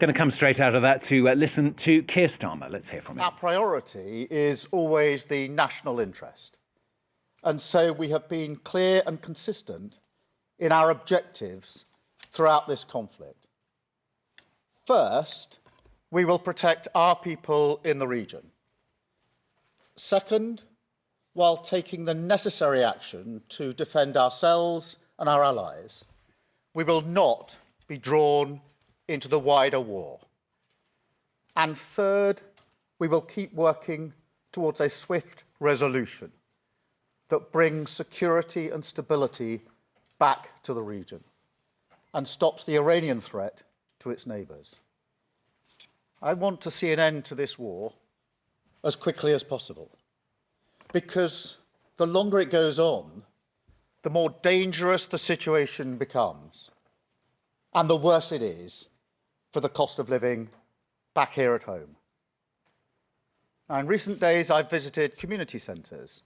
Going to come straight out of that to listen to Keir Starmer. Let's hear from him. Our priority is always the national interest. And so we have been clear and consistent in our objectives throughout this conflict. First, we will protect our people in the region. Second, while taking the necessary action to defend ourselves and our allies, we will not be drawn into the wider war. And third, we will keep working towards a swift resolution that brings security and stability back to the region and stops the Iranian threat to its neighbours. I want to see an end to this war as quickly as possible, because the longer it goes on, the more dangerous the situation becomes, and the worse it is for the cost of living back here at home. Now, in recent days, I've visited community centres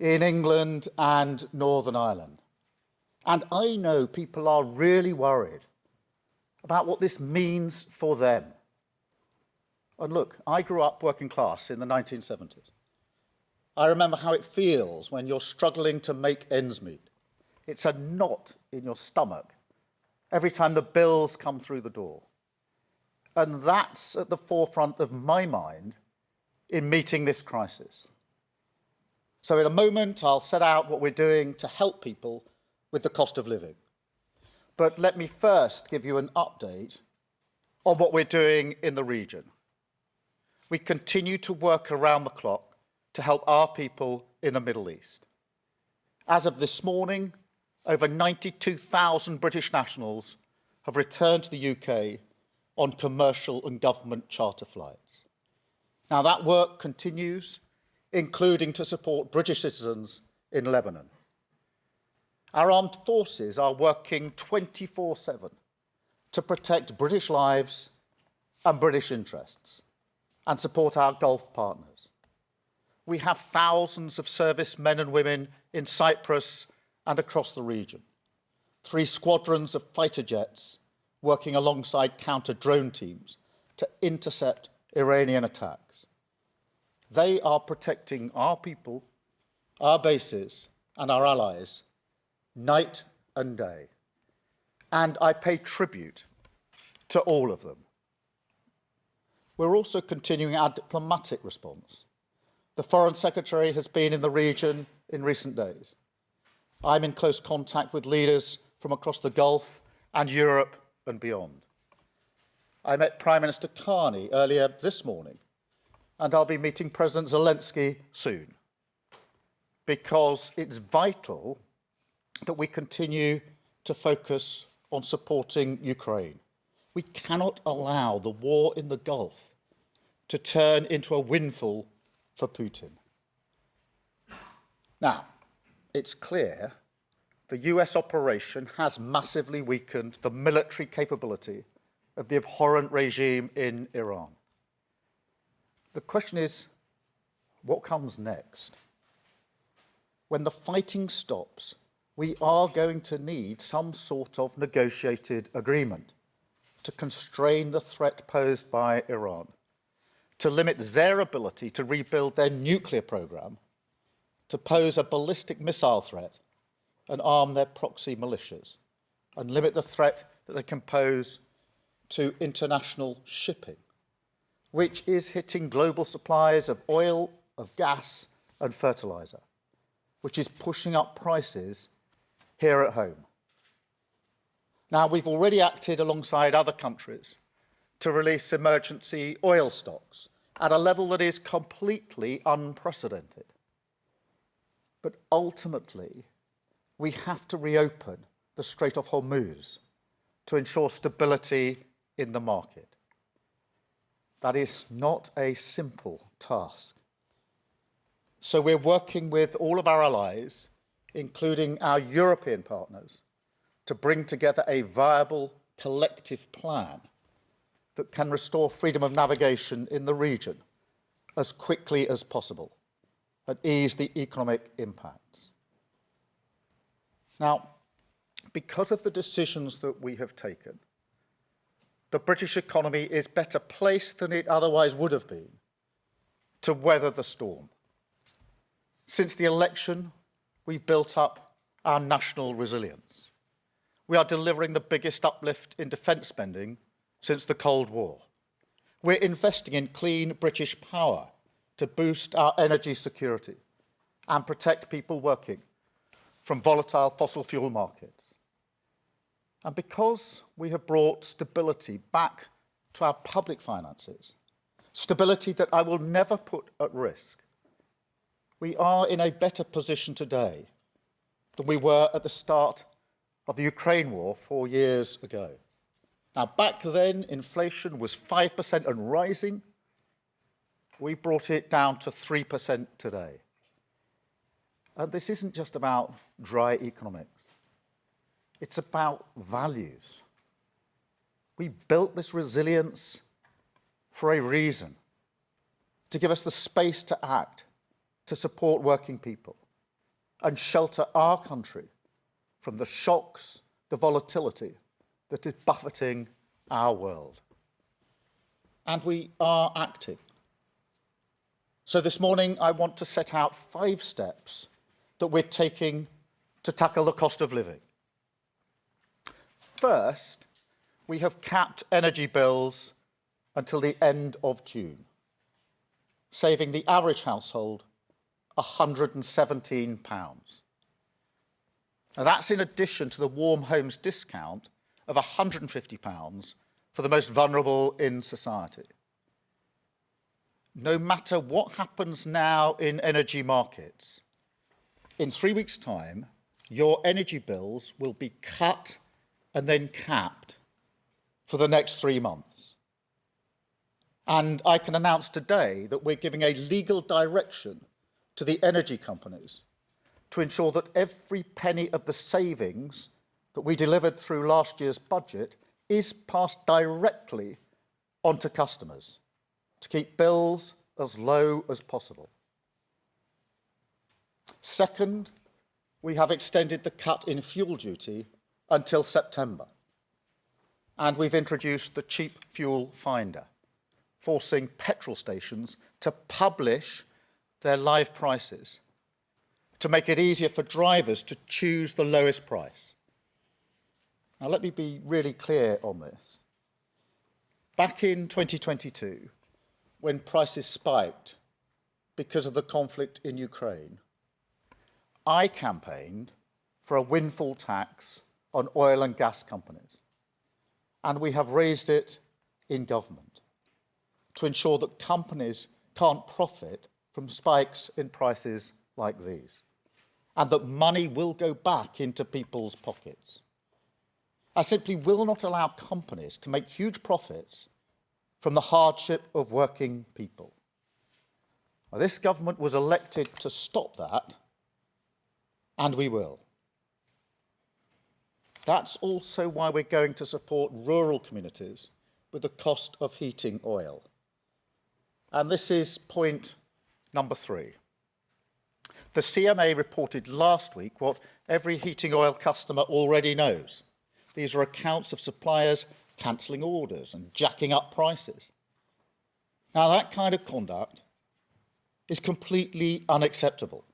in England and Northern Ireland, and I know people are really worried about what this means for them. And look, I grew up working class in the 1970s. I remember how it feels when you're struggling to make ends meet. It's a knot in your stomach every time the bills come through the door. And that's at the forefront of my mind in meeting this crisis. So in a moment, I'll set out what we're doing to help people with the cost of living. But let me first give you an update on what we're doing in the region. We continue to work around the clock to help our people in the Middle East. As of this morning, over 92,000 British nationals have returned to the UK on commercial and government charter flights. Now, that work continues, including to support British citizens in Lebanon. Our armed forces are working 24/7 to protect British lives and British interests and support our Gulf partners. We have thousands of servicemen and women in Cyprus and across the region, 3 squadrons of fighter jets working alongside counter-drone teams to intercept Iranian attacks. They are protecting our people, our bases, and our allies night and day. And I pay tribute to all of them. We're also continuing our diplomatic response. The Foreign Secretary has been in the region in recent days. I'm in close contact with leaders from across the Gulf and Europe and beyond. I met Prime Minister Carney earlier this morning, and I'll be meeting President Zelensky soon, because it's vital that we continue to focus on supporting Ukraine. We cannot allow the war in the Gulf to turn into a windfall for Putin. Now, it's clear the US operation has massively weakened the military capability of the abhorrent regime in Iran. The question is, what comes next? When the fighting stops, we are going to need some sort of negotiated agreement to constrain the threat posed by Iran, to limit their ability to rebuild their nuclear program, to pose a ballistic missile threat and arm their proxy militias, and limit the threat that they can pose to international shipping, which is hitting global supplies of oil, of gas and fertiliser, which is pushing up prices here at home. Now, we've already acted alongside other countries to release emergency oil stocks at a level that is completely unprecedented. But ultimately, we have to reopen the Strait of Hormuz to ensure stability in the market. That is not a simple task. So we're working with all of our allies, including our European partners, to bring together a viable collective plan that can restore freedom of navigation in the region as quickly as possible and ease the economic impacts. Now, because of the decisions that we have taken, the British economy is better placed than it otherwise would have been to weather the storm. Since the election, we've built up our national resilience. We are delivering the biggest uplift in defence spending since the Cold War. We're investing in clean British power to boost our energy security and protect people working from volatile fossil fuel markets. And because we have brought stability back to our public finances, stability that I will never put at risk, we are in a better position today than we were at the start of the Ukraine war 4 years ago. Now, back then, inflation was 5% and rising. We brought it down to 3% today. And this isn't just about dry economics. It's about values. We built this resilience for a reason, to give us the space to act, to support working people, and shelter our country from the shocks, the volatility that is buffeting our world. And we are acting. So this morning, I want to set out 5 steps that we're taking to tackle the cost of living. First, we have capped energy bills until the end of June, saving the average household £117. Now, that's in addition to the Warm Homes discount of £150 for the most vulnerable in society. No matter what happens now in energy markets, in 3 weeks' time, your energy bills will be cut and then capped for the next 3 months. And I can announce today that we're giving a legal direction to the energy companies to ensure that every penny of the savings that we delivered through last year's budget is passed directly onto customers to keep bills as low as possible. Second, we have extended the cut in fuel duty until September. And we've introduced the cheap fuel finder, forcing petrol stations to publish their live prices to make it easier for drivers to choose the lowest price. Now, let me be really clear on this. Back in 2022, when prices spiked because of the conflict in Ukraine, I campaigned for a windfall tax on oil and gas companies, and we have raised it in government to ensure that companies can't profit from spikes in prices like these, and that money will go back into people's pockets. I simply will not allow companies to make huge profits from the hardship of working people. Now, this government was elected to stop that, and we will. That's also why we're going to support rural communities with the cost of heating oil. And this is point number 3. The CMA reported last week what every heating oil customer already knows. These are accounts of suppliers cancelling orders and jacking up prices. Now, that kind of conduct is completely unacceptable.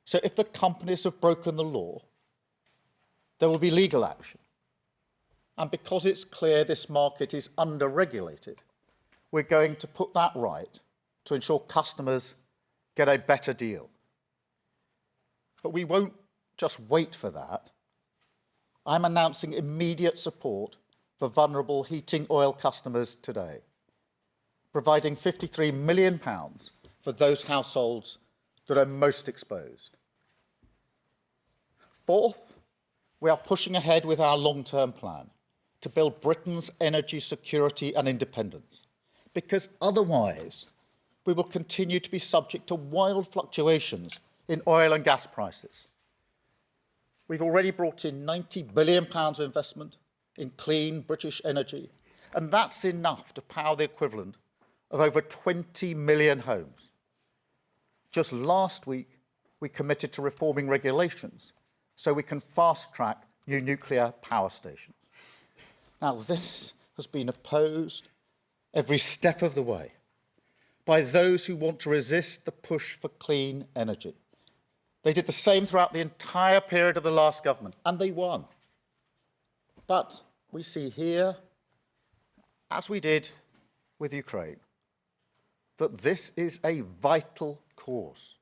So if the companies have broken the law, there will be legal action. And because it's clear this market is under-regulated, we're going to put that right to ensure customers get a better deal. But we won't just wait for that. I'm announcing immediate support for vulnerable heating oil customers today, providing £53 million for those households that are most exposed. Fourth, we are pushing ahead with our long-term plan to build Britain's energy security and independence, because otherwise we will continue to be subject to wild fluctuations in oil and gas prices. We've already brought in £90 billion of investment in clean British energy, and that's enough to power the equivalent of over 20 million homes. Just last week, we committed to reforming regulations so we can fast-track new nuclear power stations. Now, this has been opposed every step of the way by those who want to resist the push for clean energy. They did the same throughout the entire period of the last government, and they won. But we see here, as we did with Ukraine, that this is a vital cause.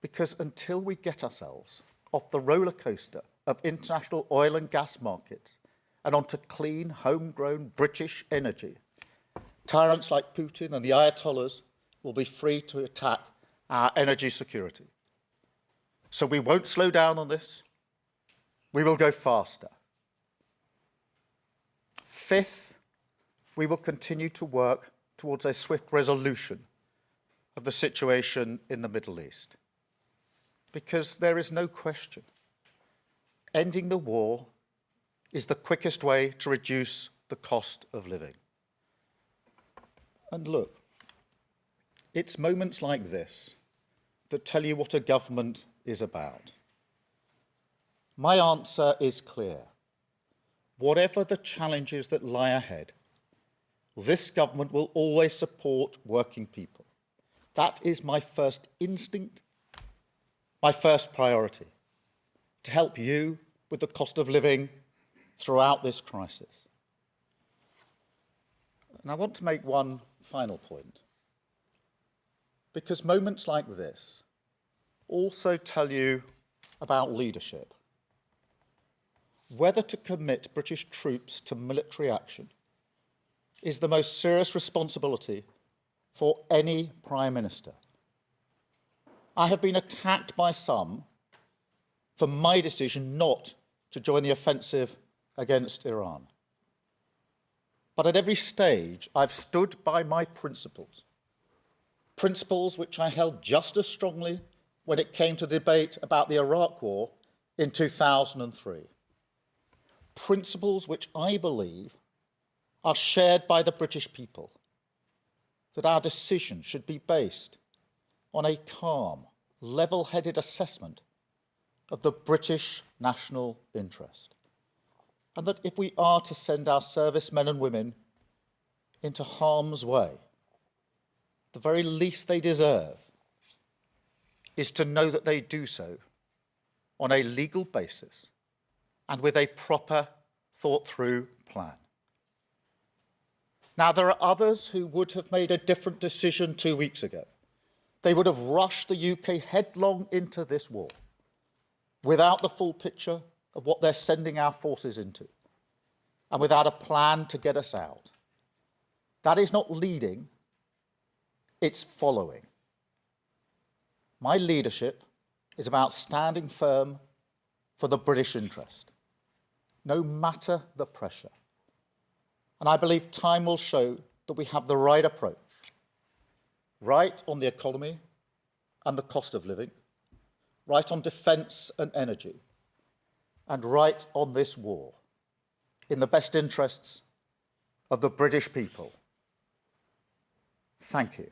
Because until we get ourselves off the roller coaster of international oil and gas markets and onto clean, homegrown British energy, tyrants like Putin and the Ayatollahs will be free to attack our energy security. So we won't slow down on this. We will go faster. Fifth, we will continue to work towards a swift resolution of the situation in the Middle East. Because there is no question, ending the war is the quickest way to reduce the cost of living. And look, it's moments like this that tell you what a government is about. My answer is clear. Whatever the challenges that lie ahead, this government will always support working people. That is my first instinct, my first priority, to help you with the cost of living throughout this crisis. And I want to make one final point, because moments like this also tell you about leadership. Whether to commit British troops to military action is the most serious responsibility for any Prime Minister. I have been attacked by some for my decision not to join the offensive against Iran. But at every stage, I've stood by my principles, principles which I held just as strongly when it came to debate about the Iraq War in 2003. Principles which I believe are shared by the British people, that our decision should be based on a calm, level-headed assessment of the British national interest. And that if we are to send our servicemen and women into harm's way, the very least they deserve is to know that they do so on a legal basis and with a proper, thought-through plan. Now, there are others who would have made a different decision 2 weeks ago. They would have rushed the UK headlong into this war without the full picture of what they're sending our forces into and without a plan to get us out. That is not leading, it's following. My leadership is about standing firm for the British interest, no matter the pressure. And I believe time will show that we have the right approach, right on the economy and the cost of living, right on defence and energy, and right on this war, in the best interests of the British people. Thank you.